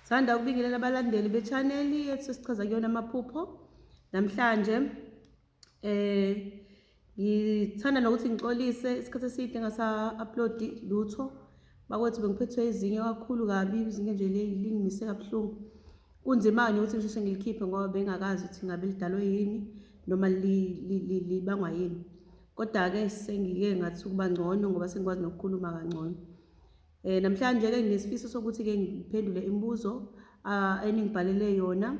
Sanda ukubingelela abalandeli be-channel yethu esichaza kuyona amaphupho. Namhlanje ngithanda nokuthi ngixolise isikhathi eside ngasa-upload lutho. Bakwethu bengiphethwe izinyo kakhulu kabi, izinyo nje lingimise kabuhlungu. Kunzima-ke ukuthi ngisheshe ngilikhiphe ngoba bengakazi ukuthi ngabe lidalwe yini noma libangwa yini. Kodwa-ke sengike ngathi ukuba ngcono ngoba sengikwazi nokukhuluma kangcono. Namhlanje-ke nginesifiso sokuthi-ke ngiphendule imibuzo eningibhalele yona.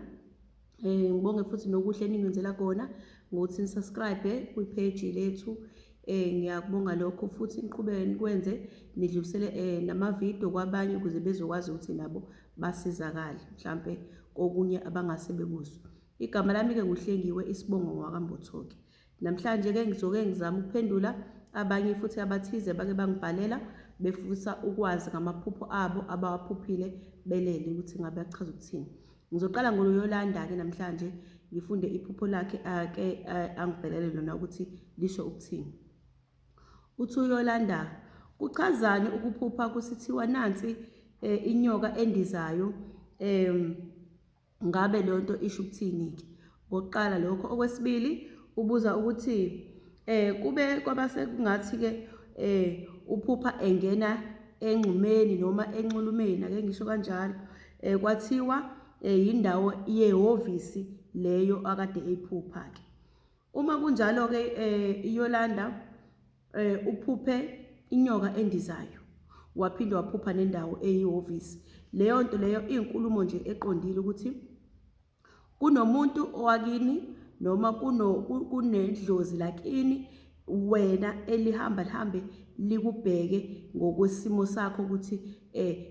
Ngibonge futhi nokuhle eningenzela kona ngokuthi nisubscribe kwi-page lethu. Ngiyakubonga lokho futhi niqhubeke nikwenze, nidlulisele namavidiyo kwabanye ukuze bezokwazi ukuthi nabo basizakale mhlampe kokunye abangase bekuzwe. Igama lami-ke nguHlengiwe Isibongo wakwambothoke. Namhlanje-ke ngizoke ngizama ukuphendula abanye futhi abathize bake bangibhalela befisa ukwazi ngamaphupho abo abawaphuphile belele ukuthi ngabe achaza ukuthini. Ngizoqala ngoYolanda-ke namhlanje ngifunde iphupho lakhe angibhalele lona ukuthi lisho ukuthini. Uthi uYolanda, kuchazani ukuphupha kusithiwa nansi inyoka endizayo, ngabe leyo nto isho ukuthini-ke? Ngokuqala lokho. Okwesibili ubuza ukuthi kube kwabase kungathi-ke uphupha engena engxumeni noma enxulumeni, ake ngisho kanjalo, kwathiwa yindawo yehhovisi leyo akade eyiphupha-ke. Uma kunjalo-ke iYolanda uphuphe inyoka endizayo waphinde waphupha nendawo eyihhovisi. Leyo nto leyo iyinkulumo nje eqondile ukuthi kunomuntu owakini noma kunedlozi lakini wena elihamba lihambe likubheke ngokwesimo sakho ukuthi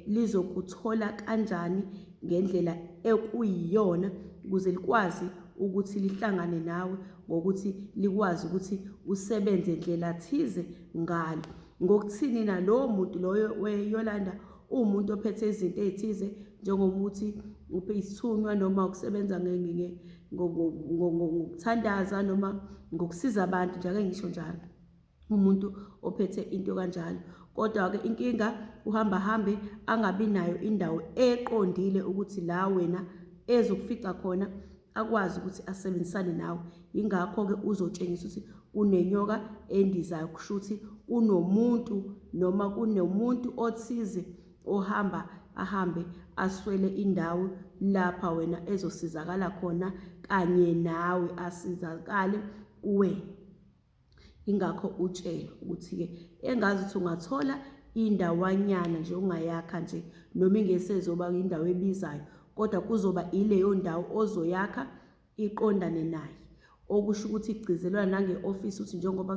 lizokuthola kanjani ngendlela ekuyiyona ukuze likwazi ukuthi lihlangane nawe ngokuthi likwazi ukuthi usebenze ndlela thize ngalo. Ngokuthini na lowo muntu loyo weYolanda umuntu ophethe izinto ezithize njengokuthi uphe isithunywa noma ukusebenza ngokuthandaza noma ngokusiza abantu nje, ake ngisho njalo, umuntu ophethe into kanjalo. Kodwa-ke inkinga uhamba hambe angabi nayo indawo eqondile ukuthi la wena ezokufica khona akwazi ukuthi asebenzisane nawe. Ingakho-ke uzotshengisa ukuthi kunenyoka endizayo, kusho ukuthi kunomuntu noma kunomuntu othize ohamba ahambe aswele indawo lapha wena ezosizakala khona kanye nawe asizakale kuwena. Ingakho utshela ukuthi-ke engazi ukuthi ungathola indawanyana nje ungayakha nje noma ingesezoba indawo ebizayo, kodwa kuzoba ileyo ndawo ozoyakha iqondane naye. Okusho ukuthi igcizelwa nange-ofisi ukuthi njengoba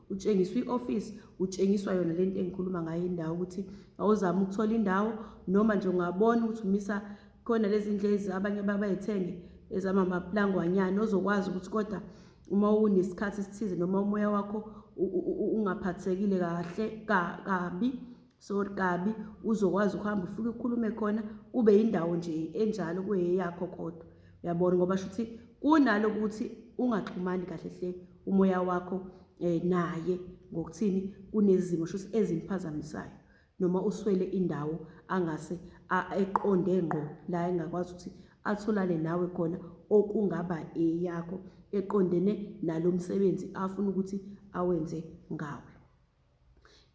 utshengiswa i-ofisi, utshengiswa yona lento engikhuluma ngayo indawo ukuthi awuzama ukuthola indawo noma nje ungabona ukuthi umisa khona lezi ndlezi abanye babayithenge ezamamaplangwanyana ozokwazi ukuthi kodwa uma unesikhathi esithize noma umoya wakho ungaphathekile kabi uzokwazi ukuhamba ufike ukhulume khona kube yindawo nje enjalo kuyeyakho kodwa. Uyabona ngoba shuthi kunalo ukuthi ungaxhumani kahle hle umoya wakho naye ngokuthini kunezimo shuthi ezimphazamisayo noma uswele indawo angase eqonde ngqo la engakwazi ukuthi atholane nawe khona okungaba eyakho eqondene nalo msebenzi afuna ukuthi awenze ngawe.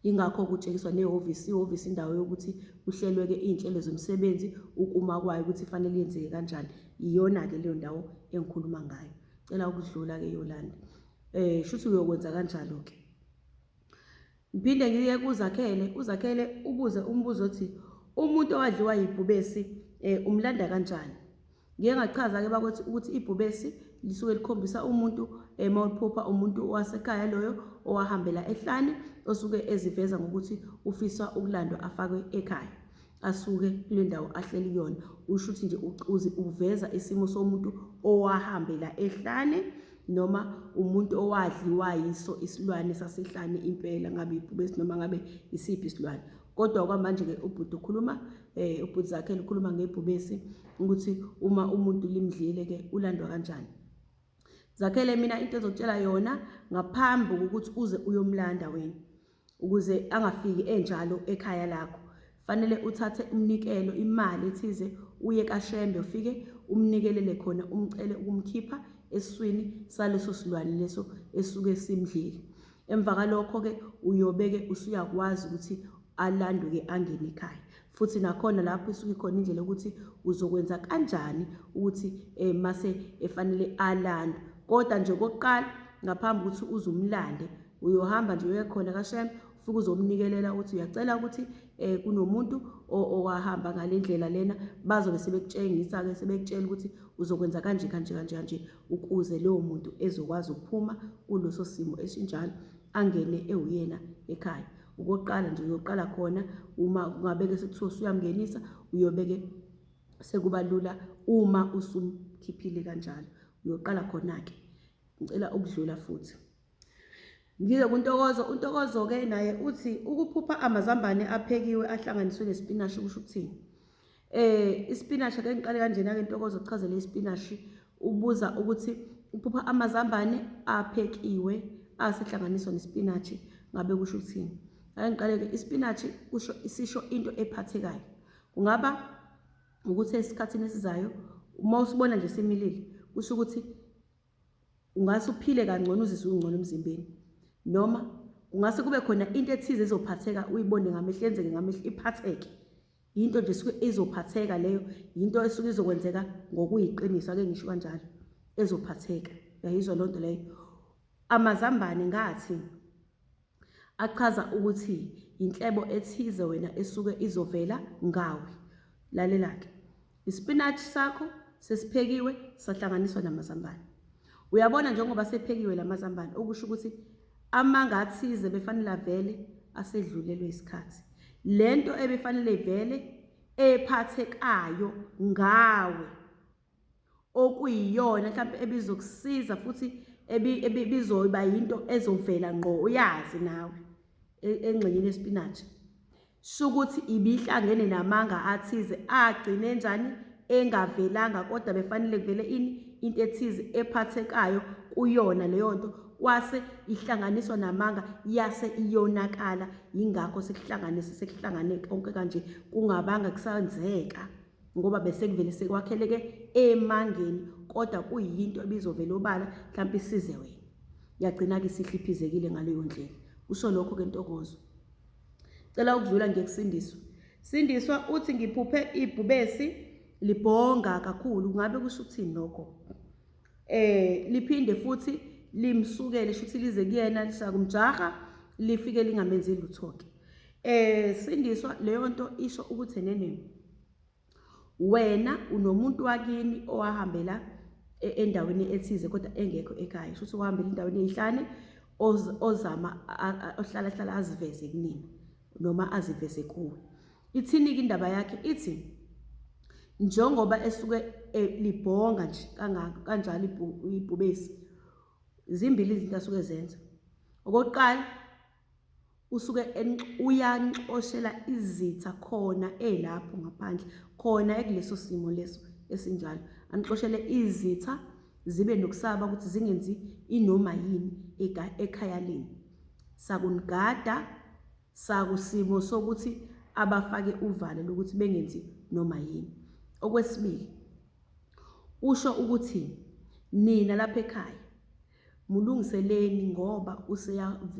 Ingakho kutshengiswa nehhovisi, ihhovisi indawo yokuthi kuhlelwe-ke iy'nhlelo zomsebenzi ukuma kwayo ukuthi fanele yenzeke kanjani. Iyona-ke leyo ndawo engikhuluma ngayo. Cela ukudlula-ke Yolanda. Shuthi uyokwenza kanjalo-ke. Ngiphinde ngiye kuZakhele ubuze umbuzo othi umuntu owadliwa yibhubesi umlanda kanjani? Ngike ngachaza-ke bakwethu ukuthi ibhubesi lisuke likhombisa umuntu mawuphupha umuntu wasekhaya loyo owahambela ehlane osuke eziveza ngokuthi ufisa ukulandwa afakwe ekhaya, asuke kule ndawo ahleli kuyona. Usho ukuthi nje uveza isimo somuntu owahambela ehlane noma umuntu owadliwa yiso isilwane sasehlane impela, ngabe ibhubesi noma ngabe isiphi isilwane. Kodwa okwamanje-ke ubhuti ukhuluma, ubhuti Zakhele ukhuluma ngebhubesi ukuthi uma umuntu limdlile-ke ulandwa kanjani. Zakhele, mina into ezokutshela yona ngaphambi kokuthi uze uyomlanda wena ukuze angafiki enjalo ekhaya lakho, fanele uthathe umnikelo, imali ethize, uye kaShembe ufike umnikelele khona, umcele ukumkhipha esiswini saleso silwane leso esuke simdlile. Emva kalokho-ke uyobeke usuyakwazi ukuthi alanduke angene ekhaya. Futhi nakhona lapho isuke khona indlela ukuthi uzokwenza kanjani ukuthi mase efanele alandwe. Kodwa nje kokuqala ngaphambi ukuthi uzumlande, uyohamba nje uye khona kaShembe, ufike uzomnikelela ukuthi uyacela ukuthi kunomuntu owahamba ngale ndlela lena, bazobe sebekutshengisa-ke sebekutshela ukuthi uzokwenza kanje kanje kanje kanje, ukuze lowo muntu ezokwazi ukuphuma kuleso simo esinjalo angene ewuyena ekhaya. Ukokuqala nje uyoqala khona, uma ungabeke sekuthiwa usuyamngenisa, uyobeke sekuba lula uma usumkhiphile kanjalo. Uyoqala khona-ke. Ngicela ukudlula futhi. Ngize kuNtokozo. uNtokozo-ke naye uthi ukuphupha amazambane aphekiwe ahlanganiswe nesipinashi kusho ukuthini? Isipinashi ake ngiqale kanjena-ke Ntokozo uchazele isipinashi. Ubuza ukuthi uphupha amazambane aphekiwe asehlanganiswa nesipinashi ngabe kusho ukuthini? Ake ngiqale-ke, isipinashi kusho isisho into ephathekayo. Kungaba ukuthi esikhathini esizayo uma usibona nje similile kusho ukuthi ungase uphile kangcono, uzizwe ungcono emzimbeni, noma ungase kube khona into ethize ezophatheka uyibone ngamehlo, enzeke ngamehlo iphatheke. Into nje esuke izophatheka leyo, into esuke izokwenzeka ngokuyiqiniso, ake ngisho kanjalo, ezophatheka. Uyayizwa loo nto leyo? Amazambane ngathi achaza ukuthi inhlebo ethize wena esuke izovela ngawe. Lalela-ke, isipinashi sakho sesiphekiwe sahlanganiswa namazambane. Uyabona njengoba sephekiwe la mazambane, okusho ukuthi amanga athize befanele avele asedlulelwe isikhathi. Lento ebefanele ivele ephathekayo ngawe, okuyiyona mhlawumbe ebizokusiza futhi ebizoba yinto ezovela ngqo uyazi nawe engxenyeni yesipinashi, shukuthi ibihlangene namanga athize agcine njani engavelanga, kodwa befanele kuvele ini, into ethize ephathekayo kuyona leyo nto, kwase ihlanganiswa namanga yase iyonakala. Yingakho sekuhlangane konke kanje, kungabanga kusanzeka ngoba bese kuvele sekwakheleke emangeni, kodwa kuyinto ebizovela obala mhlawumbe isize wena, yagcina-ke sihliphizekile ngaleyo ndlela. Kusho lokho-ke Ntokozo. Cela ukudlula ngekusindiswa. Sindiswa uthi ngiphuphe ibhubesi libhonga kakhulu. Ngabe kusho ukuthini lokho? Liphinde futhi limsukele, shuthi lize kuyena lisakumjaha lifike lingamenzi lutho-ke. Sindiswa leyo nto isho ukuthi nene wena unomuntu wakini owahambela endaweni ethize kodwa engekho ekhaya. Shuthi wahambela endaweni eyihlane ozama ohlala aziveze kunina noma aziveze kuwe. Ithini-ke indaba yakhe? Ithi njengoba esuke libhonga nje kanjalo ibhubesi, zimbili izinto asuke zenza. Okokuqala, usuke uyanxoshela izitha khona elapho ngaphandle, khona ekuleso simo leso esinjalo, anixoshele izitha zibe nokusaba ukuthi zingenzi inoma yini ekhaya leni. Sakunigada, sakusimo sokuthi abafake uvalo lokuthi bengenzi noma yini. Okwesibili, usho ukuthi nina lapha ekhaya mulungiseleni ngoba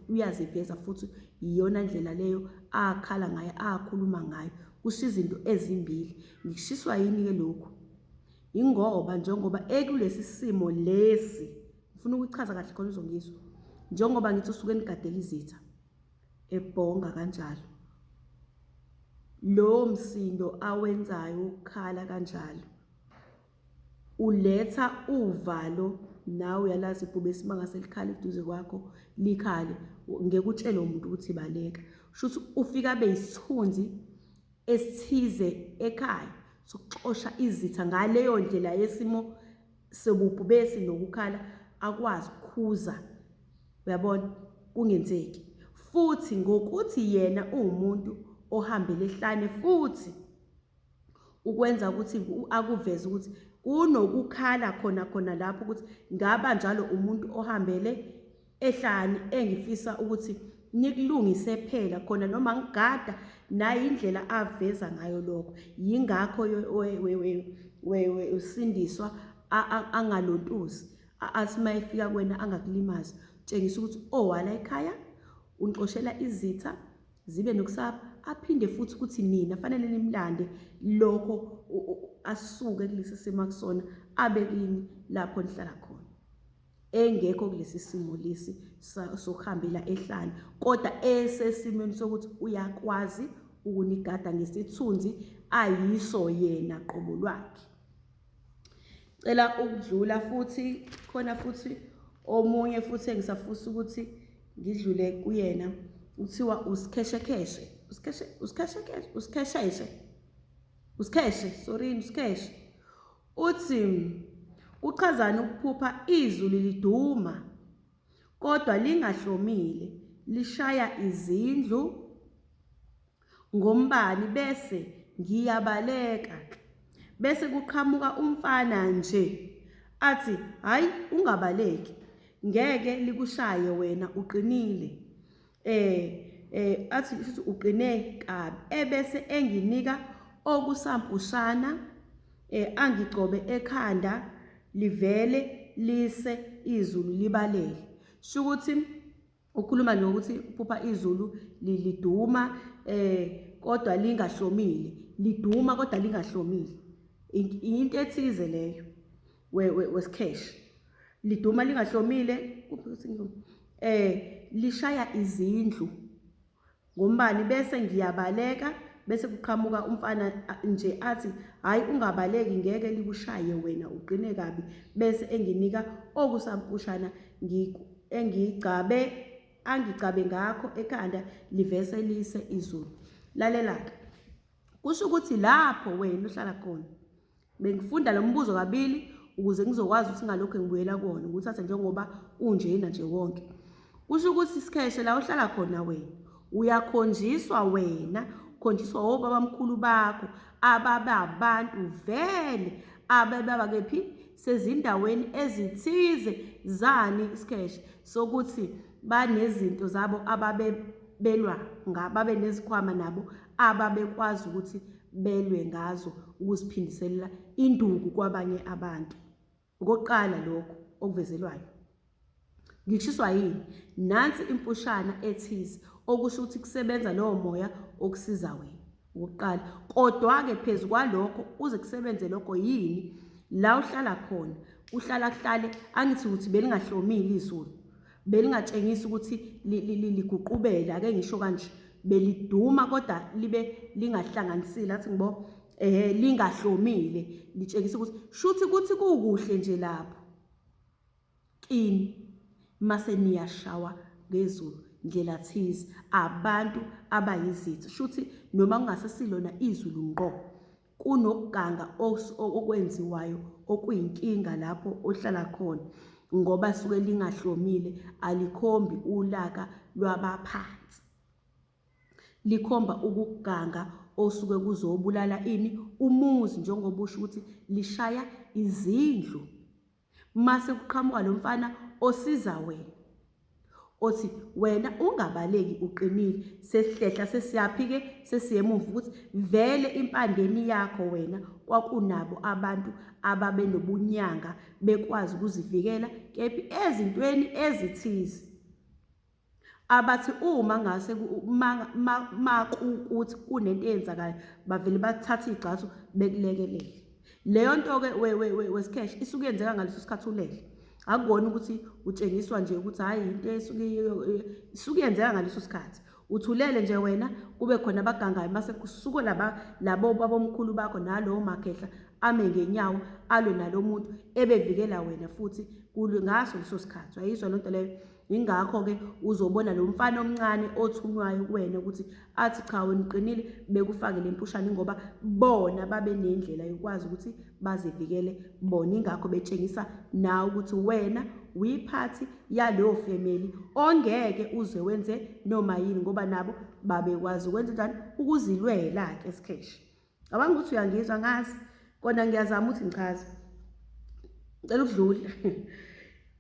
uyaziveza futhi iyona ndlela leyo akhala ngayo, akhuluma ngayo. Kusho izinto ezimbili. Ngishiswa yini-ke lokhu? Ingoba njengoba ekulesi simo lesi, ngifuna ukuchaza kahle khona uzongizwa, njengoba ngithi usuke enigadela izitha ebhonga kanjalo, lo msindo awenzayo ukukhala kanjalo uletha uvalo. Nawe uyalazi ibhubesi mangase likhale eduze kwakho likhale, ngekutshela umuntu ukuthi baleka, shuthi ufika abe yisithunzi esithize ekhaya sokuxosha izitha ngaleyo ndlela yesimo sebubhubesi nokukhala, akwazi ukukhuza. Uyabona kungenzeki futhi ngokuthi yena uwumuntu ohambele ehlane, futhi ukwenza ukuthi akuveze ukuthi kunokukhala khona lapho ukuthi ngaba njalo umuntu ohambele ehlane engifisa ukuthi nikulungise phela khona noma ngigada naye indlela aveza ngayo lokho. Yingakho usindiswa angalontuzi, athi mayefika kuwena angakulimazi, tshengisa ukuthi owala ekhaya, unixoshela izitha zibe nokusaba, aphinde futhi ukuthi nina fanele nimlande lokho asuke kulesi simo akusona, abe kini lapho nihlala khona, engekho kulesi simo lesi sokuhambela ehlane, kodwa esesimweni sokuthi uyakwazi ukunigada ngesithunzi ayiso yena qobo lwakhe. Cela ukudlula futhi, khona futhi omunye futhi engisafisa ukuthi ngidlule kuyena, uthiwa usikheshe, uthi kuchazana ukuphupha izulu liduma kodwa lingahlomile, lishaya izindlu ngombani bese ngiyabaleka, bese kuqhamuka umfana nje athi hayi ungabaleki, ngeke likushaye wena uqinile, athi futhi uqine kabi, ebese enginika okusampushana, angigcobe ekhanda livele lise izulu libalele. Shukuthi ukhuluma nje ukuthi uphupha izulu liduma kodwa lingahlomile, liduma kodwa lingahlomile. Into ethize leyo wesikheshi, liduma lingahlomile, lishaya izindlu ngombani bese ngiyabaleka, bese kuqhamuka umfana nje athi hayi ungabaleki, ngeke likushaye wena uqine kabi, bese enginika okusampushana angigcabe ngakho ekhanda livese lise izulu. Lalela-ke, kusho ukuthi lapho wena uhlala khona, bengifunda lo mbuzo kabili ukuze ngizokwazi ukuthi ngalokho ngibuyela kuwona, nguthatha njengoba unjena nje wonke. Kusho ukuthi isikheshe la uhlala khona wena, uyakhonjiswa wena, khonjiswa obabamkhulu bakho, ababantu vele abababa kephi sezindaweni ezithize zani isikheshe sokuthi banezinto zabo ababebelwa ngababe nezikhwama nabo ababekwazi ukuthi belwe ngazo ukuziphindiselela induku kwabanye abantu. Okokuqala lokho okuvezelwayo, ngishiswa yini? Nansi impushana ethize okusho ukuthi kusebenza lowo moya okusiza wena. Okokuqala, kodwa-ke phezu kwalokho uze kusebenze lokho yini? La uhlala khona, kuhlale, angithi ukuthi belingahlomile izulu, belingatshengisi ukuthi liguqubele, ake ngisho kanje, beliduma kodwa libe lingahlanganisile, athi ngibo lingahlomile, litshengisa ukuthi shuthi kuthi kukuhle nje lapho kini mase niyashawa ngezulu ndlela thize, abantu abayizitha, shuthi noma kungasesilona izulu ngqo, kunokuganga okwenziwayo okuyinkinga lapho ohlala khona, ngoba suke lingahlomile, alikhombi ulaka lwabaphansi, likhomba ukuganga osuke kuzobulala ini umuzi, njengoba usho ukuthi lishaya izindlu. Mase kuqhamuka lo mfana osiza wena, othi wena ungabaleki uqinile, sesihlehla sesiyaphike sesiyemuva ukuthi vele impandeni yakho wena kwakunabo abantu ababenobunyanga bekwazi ukuzivikela kephi ezintweni ezithize, abathi uma ngase makukuthi kunento eyenzakalayo bavele bathathe igxathu bekulekelele. Leyo nto-ke wesikheshi isuke yenzeka ngaleso sikhathi ulele, akubona ukuthi utshengiswa nje ukuthi hhayi into isuke yenzeka ngaleso sikhathi. Uthulele nje wena, kube khona abagangayo, mase kusuke labo babomkhulu bakho nalowo makhehla ame ngenyawo alwe nalo muntu ebevikela wena futhi ngaso leso sikhathi. Wayizwa loo nto leyo? Yingakho-ke uzobona lo mfana omncane othunywayo kuwena ukuthi athi cha wena uqinile, bekufake le mpushane ngoba bona babe nendlela yokwazi ukuthi bazivikele bona. Ingakho betshengisa nawe ukuthi wena uyiphathi yaleyo family ongeke uze wenze noma yini, ngoba nabo babekwazi ukwenza njani, ukuzilwela-ke isikheshi. Cabanga ukuthi uyangizwa ngazi, kona ngiyazama ukuthi ngichaze. Ngicela ukudlula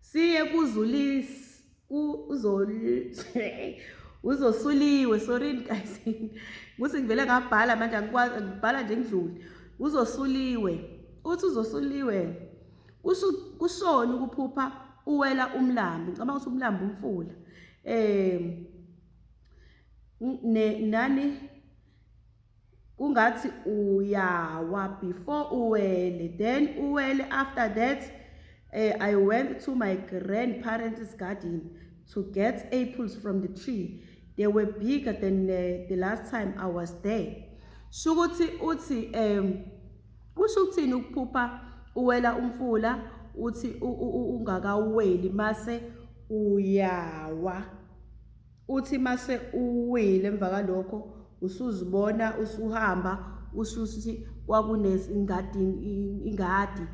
siye uzosuliwe. Sorry guys. Kuthi ngivele ngabhala manje angikwazi ngibhala nje ngidlule. Uzosuliwe. Uthi uzosuliwe. Kushona ukuphupha uwela umlambi. Ngicabanga ukuthi umlambi umfula. Nani kungathi uyawa before uwele, then uwele after that. I went to my grandparents' garden to get apples from the tree. They were bigger than the last time I was there. Shukuthi uthi usho ukuthini ukuphupha uwela umfula uthi ungakaweli mase uyawa. Uthi mase uwile emva kalokho usuzibona usuhamba usuthi ingadi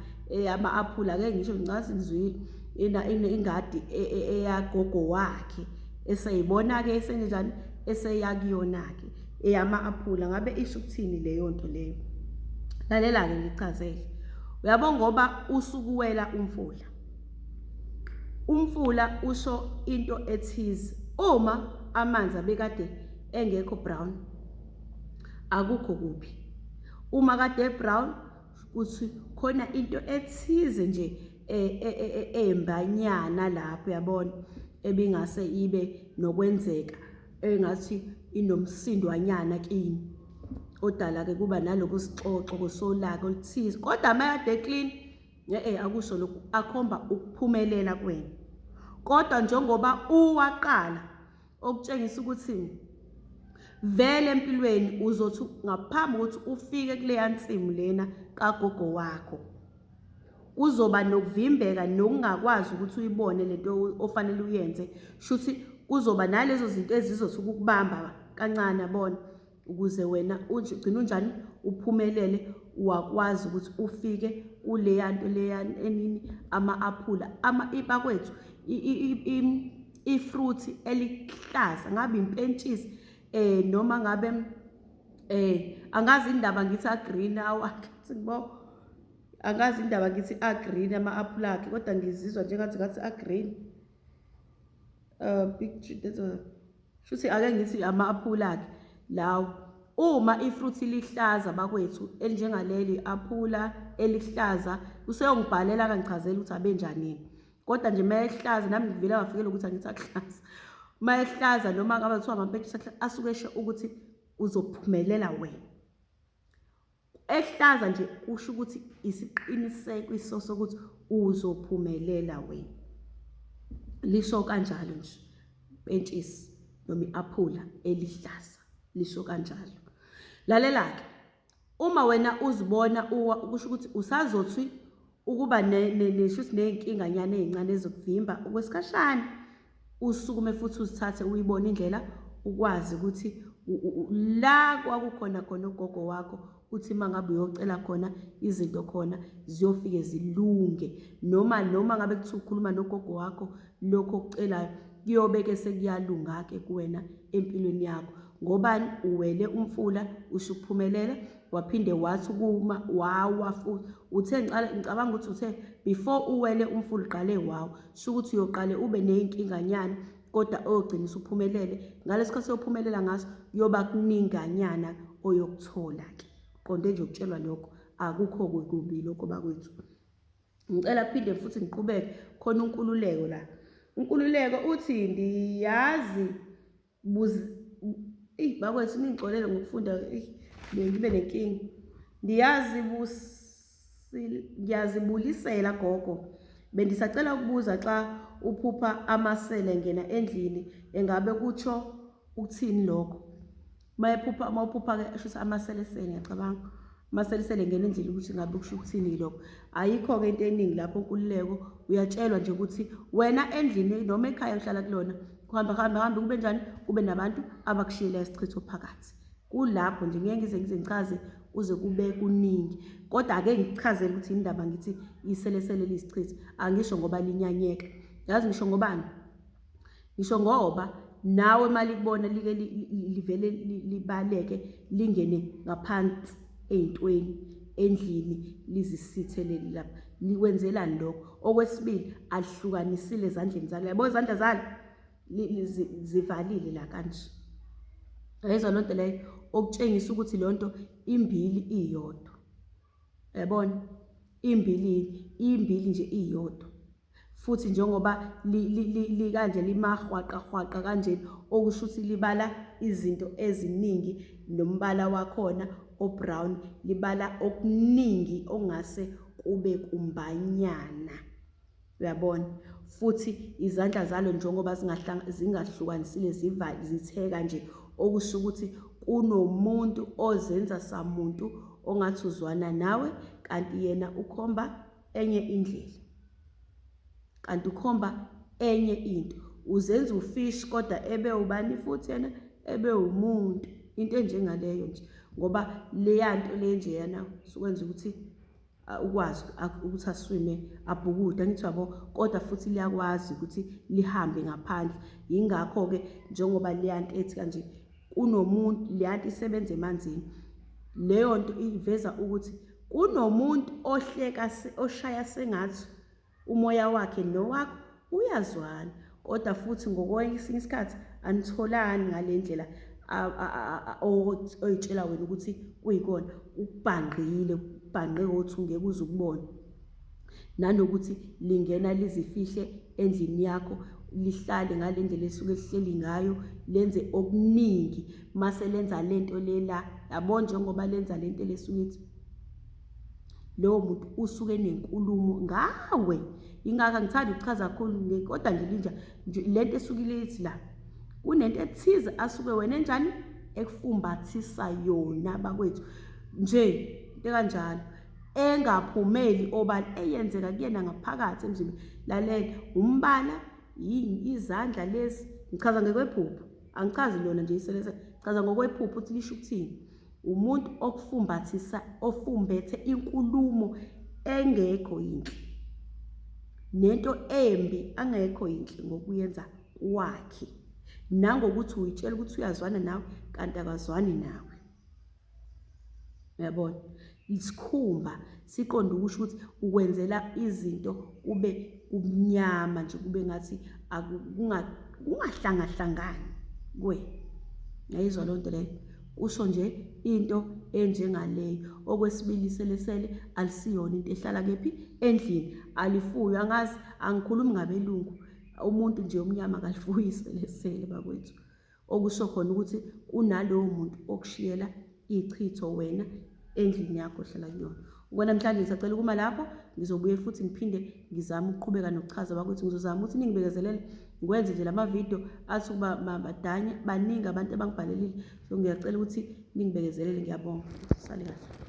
ama-aphula ake ngisho ngicabanga ngizwile ingadi eyagogo wakhe eseyibona-ke esenjani eseyakuyona-ke eyama-aphula. Ngabe isho ukuthini leyo nto leyo? Lalela-ke ngichazele. Uyabona ngoba usukuwela umfula, umfula usho into ethize. Uma amanzi abekade engekho brown akukho kuphi. Uma kade brown kuthi khona into ethize nje embanyana lapho, yabona, ebingase ibe nokwenzeka engathi inomsindwanyana kini. Odala-ke kuba naloko sixoxo kosolaka oluthize. Kodwa mayade clean, akusho lokhu, akhomba ukuphumelela kwena. Kodwa njengoba uwaqala okutshengisa ukuthi vele empilweni uzothi ngaphambi ukuthi ufike kuleya nsimu lena kagogo wakho kuzoba nokuvimbeka nokungakwazi ukuthi uyibone lento ofanele uyenze. Shuthi kuzoba nalezo zinto ezizothi ukubamba kancane, yabona, ukuze wena ugcina unjani uphumelele, wakwazi ukuthi ufike kuleya nto leya enini ama-aphula bakwethu ifruit elihlaza, ngabe impentshisi noma ngabe angazi indaba ngithi agreen ngibo angazi indaba ngithi agreen ama-aphula akhe, kodwa ngizizwa njengathi agreen big tree shuthi ake ngithi ama-aphula akhe lawo. Uma ifruit lihlaza bakwethu elinjengaleli aphula elihlaza, useyongibhalela kangichazela ukuthi abenjani. Kodwa nje mayehlaza nami ngivela wafikela ukuthi angithi akuhlaza. Mayehlaza noma ngabe kuthiwa amampentshisi asuke esho ukuthi uzophumelela wena. Ehlaza nje kusho ukuthi isiqiniseko iso sokuthi uzophumelela wena. Lisho kanjalo nje impentshisi noma i-aphula elihlaza lisho kanjalo. Lalela-ke, uma wena uzibona kusho ukuthi usazothi ukuba neshuthi ney'nkinganyana ey'ncane ezokuvimba okwesikhashana, usukume futhi uzithathe uyibone indlela ukwazi ukuthi la kwakukhona khona ugogo wakho, uthi uma ngabe uyocela khona izinto khona ziyofike zilunge. Noma ngabe kuthi ukhuluma nogogo wakho lokho okucelayo kuyobe-ke sekuyalunga-ke kuwena empilweni yakho. Ngobani? Uwele umfula usho ukuphumelela, waphinde wathi ukuma wawa futhi. Uthe ngicabanga ukuthi uthe before uwele umfula uqale wawa, sho ukuthi uyoqale ube ney'nkinganyana kodwa oyogcina usuphumelele. Ngalesi sikhathi sophumelela ngaso yoba kuninganyana oyokuthola-ke. Qonde nje ukutshelwa lokho, akukho kubi lokho bakwethu. Ngicela phinde futhi ngiqhubeke khona unkululeko la. Unkululeko uthi ndiyazi bakwethu ningixolele ngokufunda ngibe nenkinga. Ngiyazibulisela gogo. Bendisacela ukubuza xa uphupha amasele ngena endlini engabe kutsho ukuthini lokho? Mawuphupha-ke shuthi amaselesele, ngiyacabanga amaselesele ngena endlini ukuthi ngabe kusho ukuthini lokho? Ayikho-ke into eningi lapho Nkululeko, uyatshelwa nje ukuthi wena endlini noma ekhaya uhlala kulona kuhamba kube njani, kube nabantu abakushiyela isichitho phakathi. Kulapho nje ngeke ngize ngichaze uze kube kuningi, kodwa ake ngichazele ukuthi indaba ngithi iselesele lisichitho. Angisho ngoba linyanyeka, yazi ngisho ngobani? Ngisho ngoba nawe mali kubona like livele libaleke lingene ngaphansi ey'ntweni endlini lizisitheleli lapha, likwenzelani lokho? Okwesibili, alihlukanisile ezandleni zalo. Yabo izandla zalo zivalile la kanje. Yayizwa loo nto leyo okutshengisa ukuthi loo nto imbili iyodwa. Yabona? Imbili nje iyodwa. Futhi njengoba kanje limahwaqahwaqa kanje okusho ukuthi libala izinto eziningi nombala wakhona o-brown libala okuningi ongase kube kumbanyana. Uyabona? Futhi izandla zalo njengoba zingahlukanisile zitheka nje okusho ukuthi kunomuntu ozenza samuntu ongathi uzwana nawe kanti yena ukhomba enye indlela. Kanti ukhomba enye into. Uzenza ufishi kodwa ebe ubani futhi yena ebe umuntu. Into enjengaleyo nje ngoba leya nto le nje yana sukwenza ukuthi ukwazi ukuthi aswime abhukude ngithi yabo kodwa futhi liyakwazi ukuthi lihambe ngaphandle. Yingakho ke njengoba leya nto ethi kanje kunomuntu leya nto isebenza emanzini. Leyo nto iveza ukuthi kunomuntu oshaya sengathi umoya wakhe nowakho uyazwana kodwa futhi ngokwesinye isikhathi anitholani ngale ndlela oyitshela wena ukuthi kuyikona ubhangqile othi ungeke uze ukubona. Nanokuthi lingena lizifihle endlini yakho lihlale ngale ndlela esuke lihleli ngayo lenze okuningi mase lenza lento lela. Yabona njengoba lenza lento lesukithi lowo muntu usuke nenkulumo ngawe. Ingaka ngithanda ukuchaza kakhulu kodwa nje lento esukile lithi la kunento ethize asuke wena enjani ekufumbathisa yona bakwethu nje into kanjalo engaphumeli obani eyenzeka kuyena ngaphakathi emzimbeni. Lalela umbala izandla lezi ngichaza ngokwephupho angichazi lona nje iselese chaza ngokwephupho ukuthi lisho ukuthini. Umuntu okufumbathisa ofumbethe inkulumo engekho yinhle nento embi angekho yinhle ngokuyenza kwakhe nangokuthi uyitshela ukuthi uyazwana nawe kanti akazwani nawe. Uyabona? Isikhumba siqonda ukusho ukuthi ukwenzela izinto kube kumnyama nje kube ngathi kungahlangahlangani kuwe. Yayizwa loo nto leyo kusho nje into enjengaleyo. Okwesibili iselesele alisiyona into ehlala kephi endlini alifuywa angazi angikhulumi ngabelungu umuntu nje omnyama akalifuyi iselesele bakwethu. Okusho khona ukuthi kunalowo muntu okushiyela ichitho wena endlini yakho ohlala kuyona. Namhlanje ngisacela ukuma lapho ngizobuye futhi ngiphinde ngizame ukuqhubeka nokuchaza bakwethu. Ngizozama ukuthi ningibekezelele ngikwenze nje lama video athi ukuba badanye baningi abantu abangibhalelile. So ngiyacela ukuthi ningibekezelele ngiyabonga. Sale kahle.